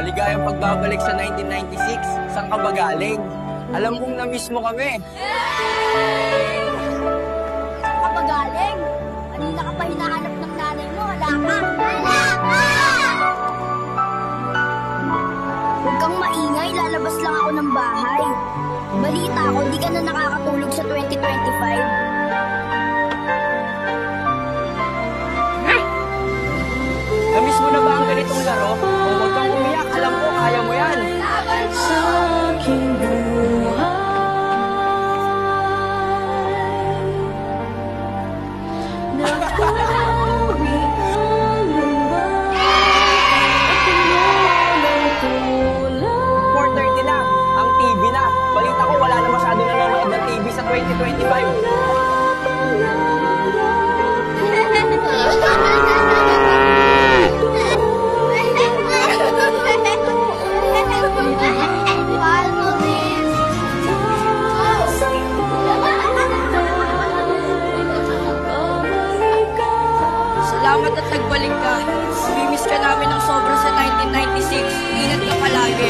Maligayang pagbabalik sa 1996. Saan ka ba galing? Alam kong na-miss mo kami. Saan ka ba galing? Kanina ka pa hinahanap ng nanay mo, wala ka. Wala ka! Huwag kang maingay, lalabas lang ako ng bahay. Balita ko, di ka na nakakatulog sa 2025. Na-miss mo na ba ang ganitong laro? O huwag kang umiyak, alam ko, kaya mo yan. Sa aking buhay nagpapuri ang lumbay at walang tulad. 4:30 na, ang TV na. Balita ko, wala na masyado nanonood ng TV sa 2025. Salamat at nagbalik ka. Mamimiss ka namin ng sobra sa 1996. Ingat ka palagi.